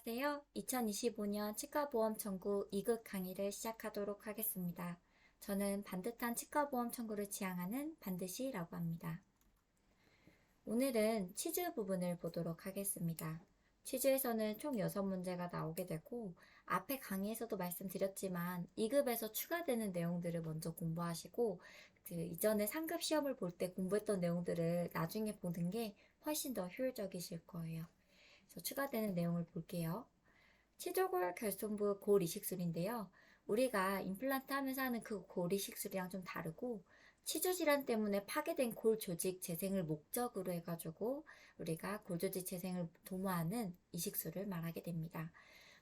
안녕하세요. 2025년 치과보험 청구 2급 강의를 시작하도록 하겠습니다. 저는 반듯한 치과보험 청구를 지향하는 반드시라고 합니다. 오늘은 치주 부분을 보도록 하겠습니다. 치주에서는 총 6문제가 나오게 되고 앞에 강의에서도 말씀드렸지만 2급에서 추가되는 내용들을 먼저 공부하시고 그 이전에 3급 시험을 볼 때 공부했던 내용들을 나중에 보는 게 훨씬 더 효율적이실 거예요. 그래서 추가되는 내용을 볼게요. 치조골 결손부 골 이식술인데요. 우리가 임플란트 하면서 하는 그 골 이식술이랑 좀 다르고 치주 질환 때문에 파괴된 골 조직 재생을 목적으로 해가지고 우리가 골 조직 재생을 도모하는 이식술을 말하게 됩니다.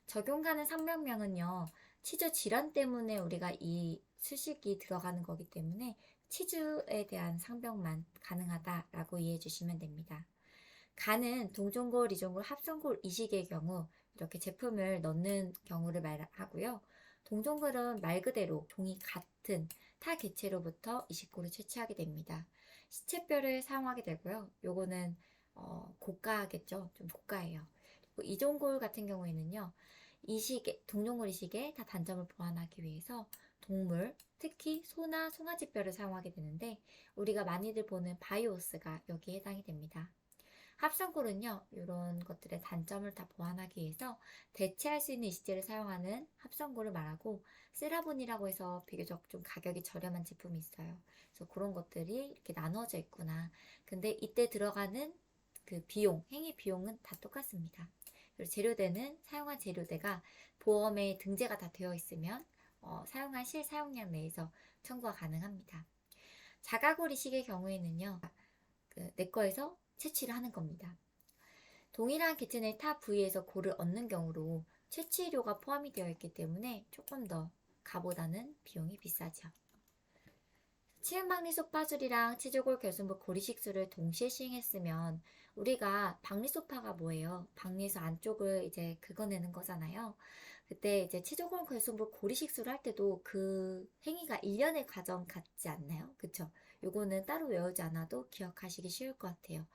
적용 가능 상병명은요. 치주 질환 때문에 우리가 이 수식이 들어가는 거기 때문에 치주에 대한 상병만 가능하다라고 이해해 주시면 됩니다. 간은 동종골, 이종골, 합성골 이식의 경우 이렇게 제품을 넣는 경우를 말하고요. 동종골은 말 그대로 종이 같은 타 개체로부터 이식골을 채취하게 됩니다. 시체뼈를 사용하게 되고요. 요거는 고가겠죠. 좀 고가예요. 그리고 이종골 같은 경우에는요. 이식에 동종골 이식에 다 단점을 보완하기 위해서 동물, 특히 소나 송아지뼈를 사용하게 되는데 우리가 많이들 보는 바이오스가 여기에 해당이 됩니다. 합성골은요, 이런 것들의 단점을 다 보완하기 위해서 대체할 수 있는 이식제를 사용하는 합성골을 말하고 세라본이라고 해서 비교적 좀 가격이 저렴한 제품이 있어요. 그래서 그런 것들이 이렇게 나누어져 있구나. 근데 이때 들어가는 그 비용, 행위 비용은 다 똑같습니다. 그리고 재료대는 사용한 재료대가 보험에 등재가 다 되어 있으면 사용한 실사용량 내에서 청구가 가능합니다. 자가골 이식의 경우에는요, 그 내과에서 채취를 하는 겁니다. 동일한 개체의 타 부위에서 골을 얻는 경우로 채취료가 포함이 되어 있기 때문에 조금 더 가보다는 비용이 비싸죠. 치은박리소파술이랑 치조골 결손부 고리식술을 동시에 시행했으면 우리가 박리소파가 뭐예요? 박리에서 안쪽을 이제 긁어내는 거잖아요. 그때 이제 치조골 결손부 고리식술을 할 때도 그 행위가 일련의 과정 같지 않나요? 그쵸? 요거는 따로 외우지 않아도 기억하시기 쉬울 것 같아요.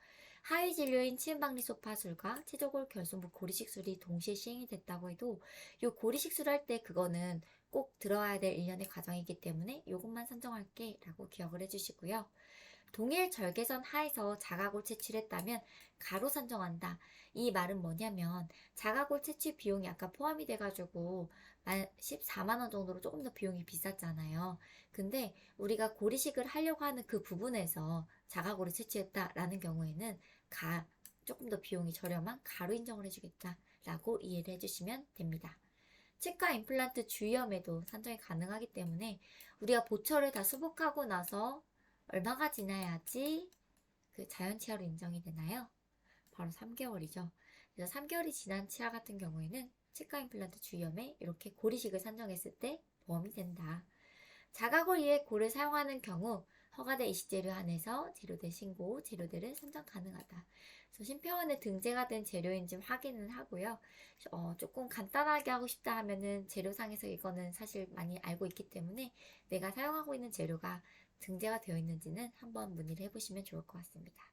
하위 진료인 치은박리소파술과 치조골 결손부 고리식술이 동시에 시행이 됐다고 해도 요 고리식술 할 때 그거는 꼭 들어야 될 일련의 과정이기 때문에 이것만 선정할게 라고 기억을 해주시고요. 동일 절개선 하에서 자가골 채취를 했다면 가로 선정한다. 이 말은 뭐냐면 자가골 채취 비용이 아까 포함이 돼가지고 14만 원 정도로 조금 더 비용이 비쌌잖아요. 근데 우리가 고리식을 하려고 하는 그 부분에서 자가골을 채취했다라는 경우에는 조금 더 비용이 저렴한 가로 인정을 해주겠다라고 이해를 해주시면 됩니다. 치과 임플란트 주위염에도 산정이 가능하기 때문에 우리가 보철을 다 수복하고 나서 얼마가 지나야지 그 자연 치아로 인정이 되나요? 바로 3개월이죠. 그래서 3개월이 지난 치아 같은 경우에는 치과 임플란트 주위염에 이렇게 고리식을 산정했을 때 보험이 된다. 자가골 이에 골을 사용하는 경우 허가된 이식재료 한해서 재료대 신고, 재료대를 선정 가능하다. 그래서 심표원에 등재가 된 재료인지 확인을 하고요. 조금 간단하게 하고 싶다 하면은 재료상에서 이거는 사실 많이 알고 있기 때문에 내가 사용하고 있는 재료가 등재가 되어 있는지는 한번 문의를 해보시면 좋을 것 같습니다.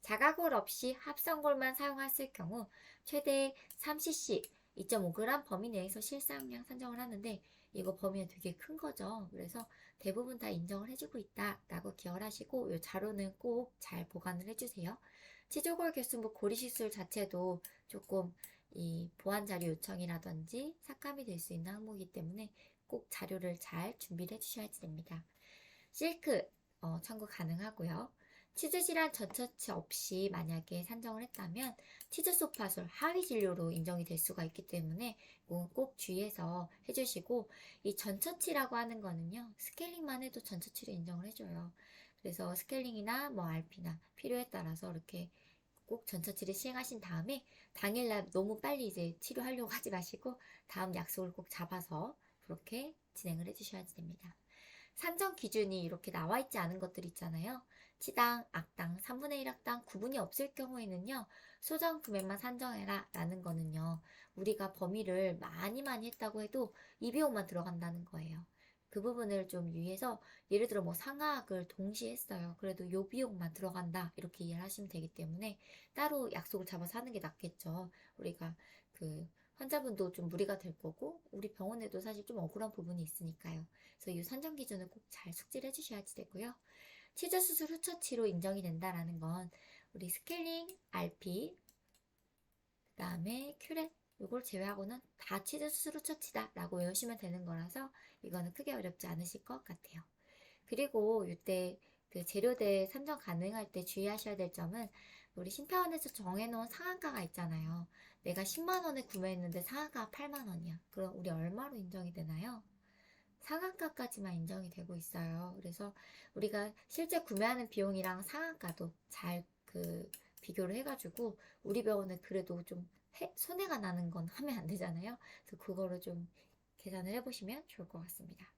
자가골 없이 합성골만 사용했을 경우 최대 3cc 2.5g 범위 내에서 실사용량 산정을 하는데 이거 범위가 되게 큰 거죠. 그래서 대부분 다 인정을 해주고 있다라고 기억을 하시고 이 자료는 꼭 잘 보관을 해주세요. 치조골 개수부 고리시술 자체도 조금 이 보완 자료 요청이라든지 삭감이 될 수 있는 항목이기 때문에 꼭 자료를 잘 준비를 해주셔야 됩니다. 실크 청구 가능하고요. 치즈 질환 전처치 없이 만약에 산정을 했다면 치즈 소파술 하위 진료로 인정이 될 수가 있기 때문에 이건 꼭 주의해서 해주시고 이 전처치라고 하는 거는요 스케일링만 해도 전처치를 인정을 해줘요. 그래서 스케일링이나 뭐 RP나 필요에 따라서 이렇게 꼭 전처치를 시행하신 다음에 당일날 너무 빨리 이제 치료하려고 하지 마시고 다음 약속을 꼭 잡아서 그렇게 진행을 해주셔야 됩니다. 산정 기준이 이렇게 나와 있지 않은 것들 있잖아요. 치당, 악당, 3분의 1 악당 구분이 없을 경우에는요. 소정 금액만 산정해라 라는 거는요. 우리가 범위를 많이 했다고 해도 이 비용만 들어간다는 거예요. 그 부분을 좀 유의해서 예를 들어 뭐 상하악을 동시에 했어요. 그래도 요 비용만 들어간다 이렇게 이해를 하시면 되기 때문에 따로 약속을 잡아서 하는 게 낫겠죠. 우리가 그 환자분도 좀 무리가 될 거고 우리 병원에도 사실 좀 억울한 부분이 있으니까요. 그래서 이 산정 기준을 꼭 잘 숙지를 해주셔야지 되고요. 치주 수술 후 처치로 인정이 된다라는 건 우리 스케일링, RP, 그다음에 큐렛 요걸 제외하고는 다 치주 수술 후 처치다 라고 외우시면 되는 거라서 이거는 크게 어렵지 않으실 것 같아요. 그리고 이때 그 재료대 산정 가능할 때 주의하셔야 될 점은 우리 심사원에서 정해놓은 상한가가 있잖아요. 내가 10만 원에 구매했는데 상한가가 8만 원이야. 그럼 우리 얼마로 인정이 되나요? 상한가까지만 인정이 되고 있어요. 그래서 우리가 실제 구매하는 비용이랑 상한가도 잘 비교를 해가지고 우리 병원은 그래도 좀 손해가 나는 건 하면 안 되잖아요. 그래서 그거를 좀 계산을 해보시면 좋을 것 같습니다.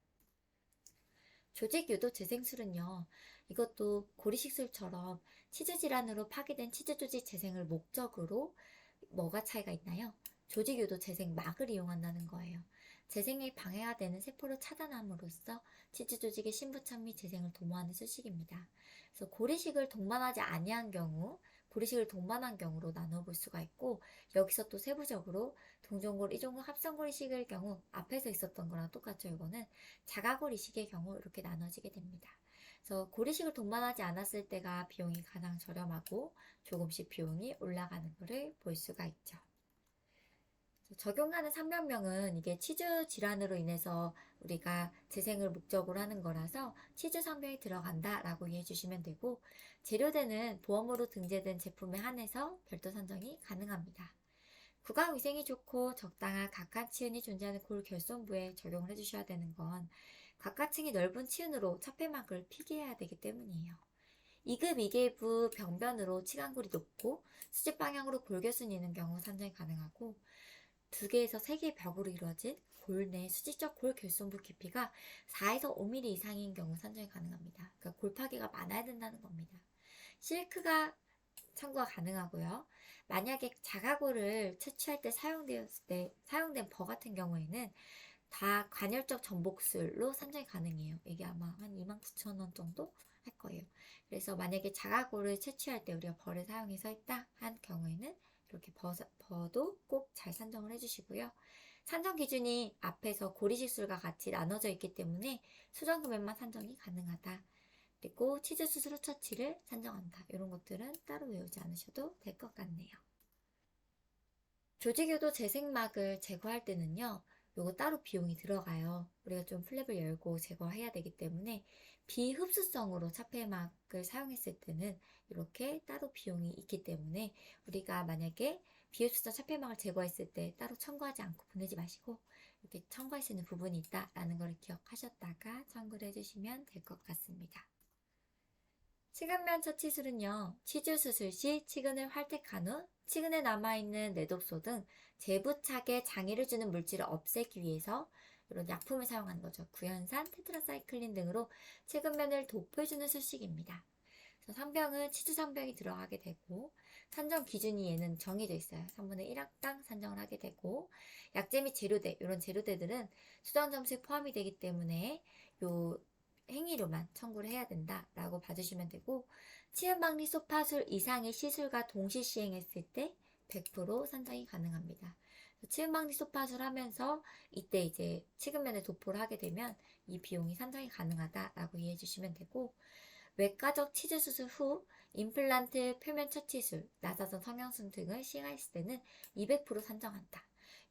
조직 유도 재생술은요, 이것도 고리식술처럼 치주 질환으로 파괴된 치주 조직 재생을 목적으로 뭐가 차이가 있나요? 조직 유도 재생막을 이용한다는 거예요. 재생이 방해가 되는 세포를 차단함으로써 치주 조직의 신부착 및 재생을 도모하는 수식입니다. 그래서 고리식을 동반하지 아니한 경우, 고리식을 동반한 경우로 나눠볼 수가 있고, 여기서 또 세부적으로 동종골, 이종골, 합성고리식의 경우 앞에서 있었던 거랑 똑같죠. 이거는 자가고리식의 경우 이렇게 나눠지게 됩니다. 그래서 고리식을 동반하지 않았을 때가 비용이 가장 저렴하고 조금씩 비용이 올라가는 것을 볼 수가 있죠. 적용하는 상병명은 이게 치주 질환으로 인해서 우리가 재생을 목적으로 하는 거라서 치주 상병이 들어간다 라고 이해해 주시면 되고, 재료대는 보험으로 등재된 제품에 한해서 별도 산정이 가능합니다. 구강 위생이 좋고 적당한 각하치은이 존재하는 골 결손부에 적용을 해주셔야 되는 건 각하층이 넓은 치은으로 차폐막을 필기해야 되기 때문이에요. 2급 2계부 병변으로 치간골이 높고 수직 방향으로 골결순이 있는 경우 산정이 가능하고, 2개에서 3개의 벽으로 이루어진 골 내 수직적 골 결손부 깊이가 4에서 5mm 이상인 경우 산정이 가능합니다. 그러니까 골파기가 많아야 된다는 겁니다. 실크가 청구가 가능하고요. 만약에 자가골을 채취할 때 사용된 버 같은 경우에는 다 관열적 전복술로 산정이 가능해요. 이게 아마 한 29,000원 정도 할 거예요. 그래서 만약에 자가골을 채취할 때 우리가 벌을 사용해서 했다 한 경우에는 이렇게 버도 꼭 잘 산정을 해주시고요. 산정 기준이 앞에서 고리식술과 같이 나눠져 있기 때문에 수정 금액만 산정이 가능하다. 그리고 치주 수술 후 처치를 산정한다. 이런 것들은 따로 외우지 않으셔도 될 것 같네요. 조직유도 재생막을 제거할 때는요, 요거 따로 비용이 들어가요. 우리가 좀 플랩을 열고 제거해야 되기 때문에 비흡수성으로 차폐막을 사용했을 때는 이렇게 따로 비용이 있기 때문에 우리가 만약에 비흡수성 차폐막을 제거했을 때 따로 첨부하지 않고 보내지 마시고 이렇게 첨부할 수 있는 부분이 있다라는 걸 기억하셨다가 첨부를 해주시면 될 것 같습니다. 치근면 처치술은요, 치주 수술 시 치근을 활택한 후 치근에 남아있는 내독소 등 재부착에 장애를 주는 물질을 없애기 위해서 이런 약품을 사용하는 거죠. 구연산, 테트라사이클린 등으로 치근면을 도포해주는 수식입니다. 그래서 상병은 치주 상병이 들어가게 되고, 산정 기준이 얘는 정해져 있어요. 3분의 1학당 산정을 하게 되고, 약재 및 재료대, 이런 재료대들은 수정 점수에 포함이 되기 때문에 요 행위료만 청구를 해야 된다라고 봐주시면 되고, 치은박리 소파술 이상의 시술과 동시 시행했을 때 100% 산정이 가능합니다. 치은박리 소파술 하면서 이때 이제 치근면에 도포를 하게 되면 이 비용이 산정이 가능하다라고 이해해 주시면 되고, 외과적 치주 수술 후 임플란트 표면 처치술, 나사선 성형술 등을 시행했을 때는 200% 산정한다.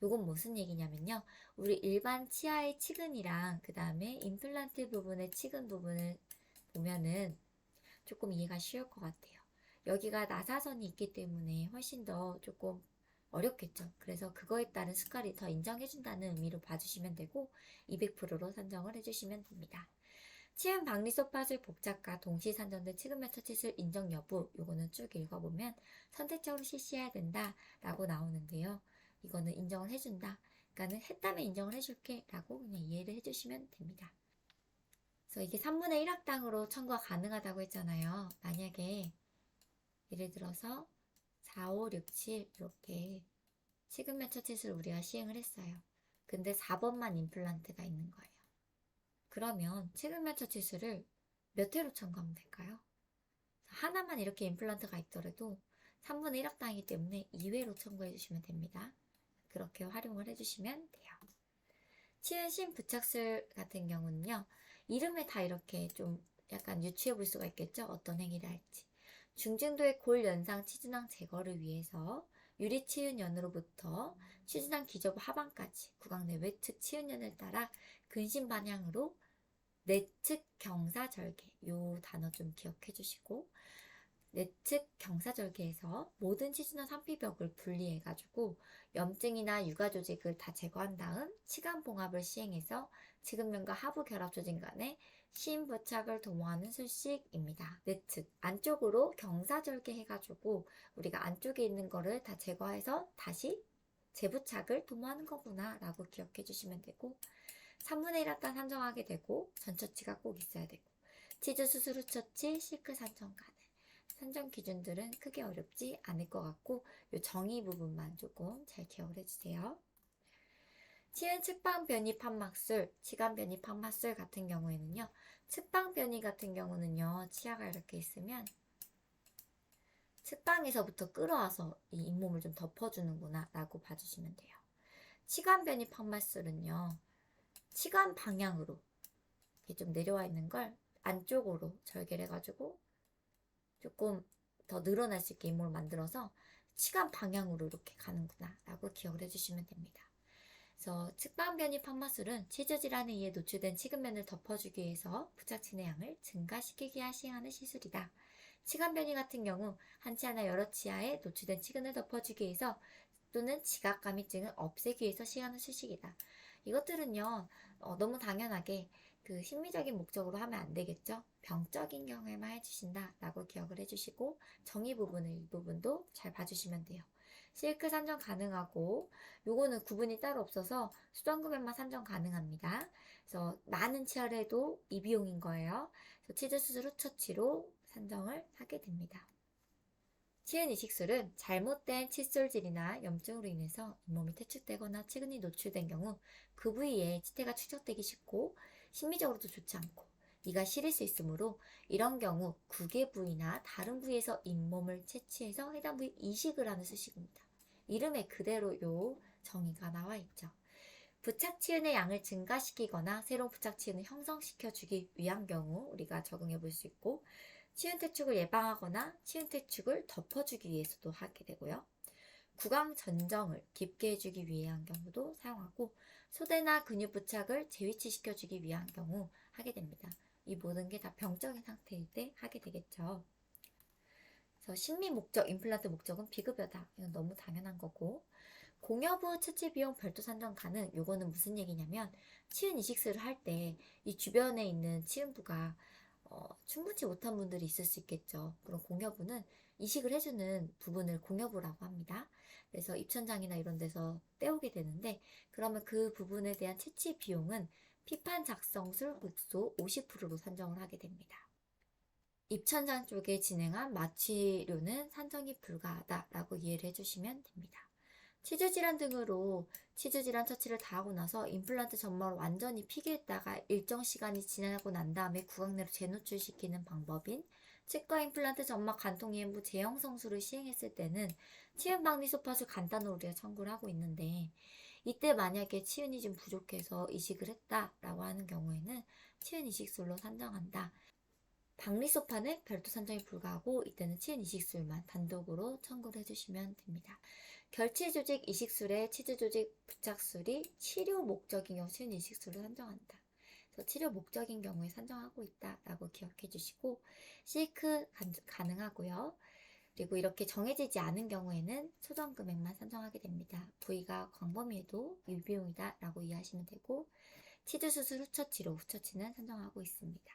요건 무슨 얘기냐면요, 우리 일반 치아의 치근이랑 그 다음에 임플란트 부분의 치근 부분을 보면은 조금 이해가 쉬울 것 같아요. 여기가 나사선이 있기 때문에 훨씬 더 조금 어렵겠죠. 그래서 그거에 따른 수가를 더 인정해준다는 의미로 봐주시면 되고 200%로 산정을 해주시면 됩니다. 치은 박리 소파술 복잡과 동시 산정된 치근면 처치술 인정 여부, 요거는 쭉 읽어보면 선택적으로 실시해야 된다 라고 나오는데요. 이거는 인정을 해준다. 그러니까는 했다면 인정을 해줄게 라고 그냥 이해를 해주시면 됩니다. 그래서 이게 3분의 1학당으로 청구가 가능하다고 했잖아요. 만약에 예를 들어서 4, 5, 6, 7 이렇게 치근면 처치술 우리가 시행을 했어요. 근데 4번만 임플란트가 있는 거예요. 그러면 치근면 처치술을 몇 회로 청구하면 될까요? 하나만 이렇게 임플란트가 있더라도 3분의 1학당이기 때문에 2회로 청구해 주시면 됩니다. 그렇게 활용을 해주시면 돼요. 치은신 부착술 같은 경우는요, 이름에 다 이렇게 좀 약간 유추해 볼 수가 있겠죠? 어떤 행위를 할지. 중증도의 골 연상 치주낭 제거를 위해서 유리 치은연으로부터 치주낭 기저부 하반까지 구강 내 외측 치은연을 따라 근심 방향으로 내측 경사절개, 요 단어 좀 기억해 주시고, 내측 경사절개에서 모든 치주나 산피벽을 분리해가지고 염증이나 유가 조직을 다 제거한 다음 치간 봉합을 시행해서 지근면과 하부 결합 조직 간의 심부착을 도모하는 술식입니다. 내측 안쪽으로 경사절개 해가지고 우리가 안쪽에 있는 거를 다 제거해서 다시 재부착을 도모하는 거구나 라고 기억해 주시면 되고, 3분의 1 합단 산정하게 되고 전처치가 꼭 있어야 되고, 치주 수술 후 처치, 실크 산정 가능. 산정 기준들은 크게 어렵지 않을 것 같고, 요 정의 부분만 조금 잘 기억을 해주세요. 치은 측방 변이 판막술, 치간 변이 판막술 같은 경우에는요, 측방 변이 같은 경우는요, 치아가 이렇게 있으면 측방에서부터 끌어와서 이 잇몸을 좀 덮어주는구나 라고 봐주시면 돼요. 치간 변이 판막술은요, 치간 방향으로 이렇게 좀 내려와 있는 걸 안쪽으로 절개를 해가지고 조금 더 늘어날 수 있게 잇몸을 만들어서 치간 방향으로 이렇게 가는구나 라고 기억을 해주시면 됩니다. 그래서 측방변이 판마술은 치주 질환에 의해 노출된 치근면을 덮어주기 위해서 부착진의 양을 증가시키기 위해 시행하는 시술이다. 치간변이 같은 경우 한 치아나 여러 치아에 노출된 치근을 덮어주기 위해서 또는 지각감이증을 없애기 위해서 시행하는 수식이다. 이것들은요, 너무 당연하게 그 심리적인 목적으로 하면 안 되겠죠? 병적인 경우에만 해주신다 라고 기억을 해주시고, 정의 부분을 이 부분도 잘 봐주시면 돼요. 실크 산정 가능하고, 요거는 구분이 따로 없어서 수정금액만 산정 가능합니다. 그래서 많은 치아를 해도 이 비용인 거예요. 그래서 치주 수술 후 처치로 산정을 하게 됩니다. 치은 이식술은 잘못된 칫솔질이나 염증으로 인해서 잇몸이 퇴축되거나 치근이 노출된 경우 그 부위에 치태가 축적되기 쉽고 심미적으로도 좋지 않고 이가 시릴 수 있으므로, 이런 경우 구개 부위나 다른 부위에서 잇몸을 채취해서 해당 부위 이식을 하는 수식입니다. 이름에 그대로 요 정의가 나와 있죠. 부착 치은의 양을 증가시키거나 새로운 부착 치은을 형성시켜주기 위한 경우 우리가 적용해 볼 수 있고, 치은 퇴축을 예방하거나 치은 퇴축을 덮어주기 위해서도 하게 되고요. 구강 전정을 깊게 해주기 위한 경우도 사용하고, 소대나 근육 부착을 재위치시켜주기 위한 경우 하게 됩니다. 이 모든 게 다 병적인 상태일 때 하게 되겠죠. 그래서 심미 목적, 임플란트 목적은 비급여다. 이건 너무 당연한 거고, 공여부 채취 비용 별도 산정 가능. 요거는 무슨 얘기냐면, 치은 이식술을 할 때 이 주변에 있는 치은부가 충분치 못한 분들이 있을 수 있겠죠. 그럼 공여부는 이식을 해주는 부분을 공여부라고 합니다. 그래서 입천장이나 이런 데서 떼오게 되는데, 그러면 그 부분에 대한 채취 비용은 피판 작성술 극소 50%로 산정을 하게 됩니다. 입천장 쪽에 진행한 마취료는 산정이 불가하다라고 이해를 해주시면 됩니다. 치주질환 등으로 치주질환 처치를 다 하고 나서 임플란트 점막을 완전히 피기했다가 일정 시간이 지나고 난 다음에 구강 내로 재노출시키는 방법인 치과 임플란트 점막 관통 이행부 재형성술을 시행했을 때는 치은 박리소파술 간단으로 우리가 청구를 하고 있는데, 이때 만약에 치은이 좀 부족해서 이식을 했다라고 하는 경우에는 치은 이식술로 산정한다. 박리소파는 별도 산정이 불가하고 이때는 치은 이식술만 단독으로 청구를 해주시면 됩니다. 결치조직 이식술의 치주조직 부착술이 치료 목적인 경우 치은 이식술을 산정한다. 그래서 치료 목적인 경우에 산정하고 있다라고 기억해 주시고, 실크 가능하고요. 그리고 이렇게 정해지지 않은 경우에는 소정 금액만 산정하게 됩니다. 부위가 광범위해도 유비용이다라고 이해하시면 되고, 치주 수술 후처치로 후처치는 산정하고 있습니다.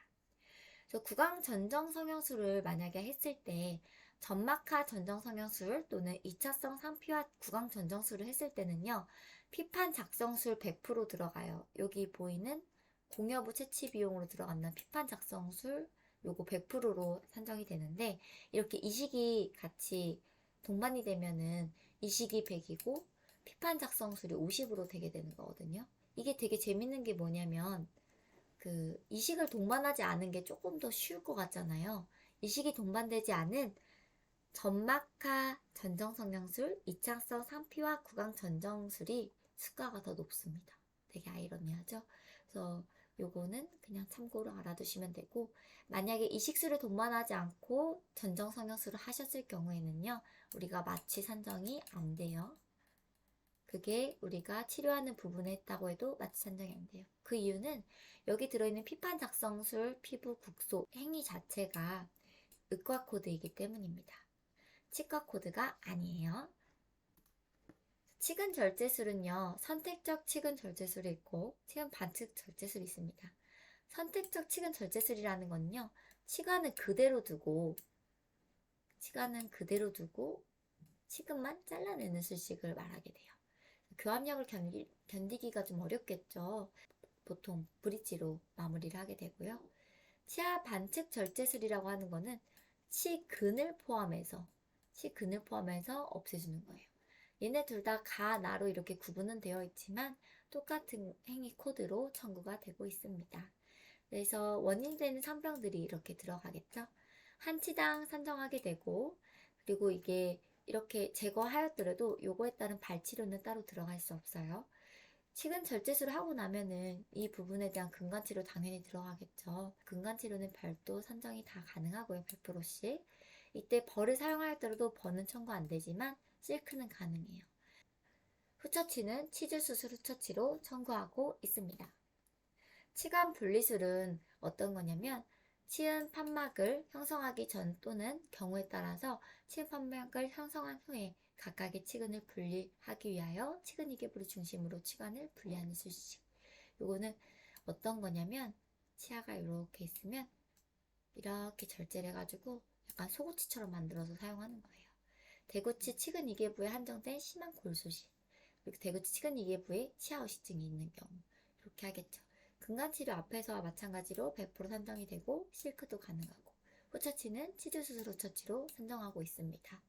그래서 구강 전정 성형술을 만약에 했을 때 점막하 전정 성형술 또는 2차성 상피화 구강 전정술을 했을 때는요, 피판 작성술 100% 들어가요. 여기 보이는 공여부 채취 비용으로 들어간다는 피판 작성술 요거 100%로 산정이 되는데, 이렇게 이식이 같이 동반이 되면은 이식이 100이고 피판 작성술이 50으로 되게 되는 거거든요. 이게 되게 재밌는 게 뭐냐면, 그 이식을 동반하지 않은 게 조금 더 쉬울 것 같잖아요. 이식이 동반되지 않은 점막하 전정성형술, 이창성 상피와 구강 전정술이 수가가 더 높습니다. 되게 아이러니하죠? 그래서 요거는 그냥 참고로 알아두시면 되고, 만약에 이식술을 동반하지 않고 전정성형술을 하셨을 경우에는요, 우리가 마취 산정이 안 돼요. 그게 우리가 치료하는 부분에 있다고 해도 마취 산정이 안 돼요. 그 이유는 여기 들어있는 피판 작성술, 피부 국소 행위 자체가 의과 코드이기 때문입니다. 치과 코드가 아니에요. 치근 절제술은요, 선택적 치근 절제술이 있고 치근 반칙 절제술이 있습니다. 선택적 치근 절제술이라는 건요, 치관은 그대로 두고 치근만 잘라내는 술식을 말하게 돼요. 교합력을 견디기가 좀 어렵겠죠. 보통 브릿지로 마무리를 하게 되고요. 치아 반측 절제술이라고 하는 거는 치근을 포함해서 없애주는 거예요. 얘네 둘 다 가, 나로 이렇게 구분은 되어 있지만 똑같은 행위 코드로 청구가 되고 있습니다. 그래서 원인되는 상병들이 이렇게 들어가겠죠. 한 치당 산정하게 되고, 그리고 이게 이렇게 제거하였더라도 요거에 따른 발치료는 따로 들어갈 수 없어요. 치근 절제술을 하고 나면은 이 부분에 대한 근간치료 당연히 들어가겠죠. 근간치료는 별도 산정이 다 가능하고요, 100%씩. 이때 벌을 사용하였더라도 벌은 청구 안 되지만 실크는 가능해요. 후처치는 치주수술 후처치로 청구하고 있습니다. 치간 분리술은 어떤 거냐면 치은 판막을 형성하기 전 또는 경우에 따라서 치은 판막을 형성한 후에 각각의 치근을 분리하기 위하여 치근 이개부를 중심으로 치관을 분리하는 수식. 요거는 어떤 거냐면 치아가 이렇게 있으면 이렇게 절제를 해가지고 약간 소고치처럼 만들어서 사용하는 거예요. 대구치 치근 이개부에 한정된 심한 골소시, 그리고 대구치 치근 이개부에 치아 의식증이 있는 경우 이렇게 하겠죠. 근간치료 앞에서와 마찬가지로 100% 산정이 되고 실크도 가능하고, 후처치는 치주수술 후처치로 산정하고 있습니다.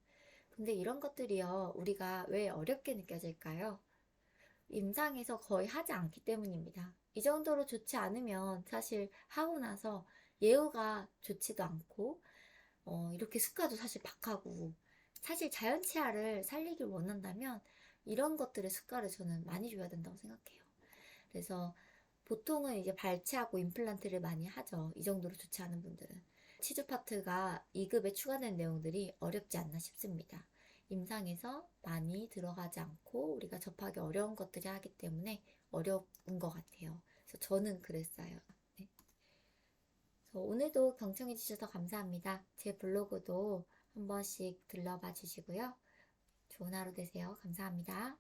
근데 이런 것들이요, 우리가 왜 어렵게 느껴질까요? 임상에서 거의 하지 않기 때문입니다. 이 정도로 좋지 않으면 사실 하고 나서 예후가 좋지도 않고 이렇게 수가도 사실 박하고, 사실 자연 치아를 살리길 원한다면 이런 것들의 수가를 저는 많이 줘야 된다고 생각해요. 그래서 보통은 이제 발치하고 임플란트를 많이 하죠. 이 정도로 좋지 않은 분들은. 치주 파트가 2급에 추가된 내용들이 어렵지 않나 싶습니다. 임상에서 많이 들어가지 않고 우리가 접하기 어려운 것들이 하기 때문에 어려운 것 같아요. 그래서 저는 그랬어요. 네. 그래서 오늘도 경청해 주셔서 감사합니다. 제 블로그도 한 번씩 들러봐 주시고요. 좋은 하루 되세요. 감사합니다.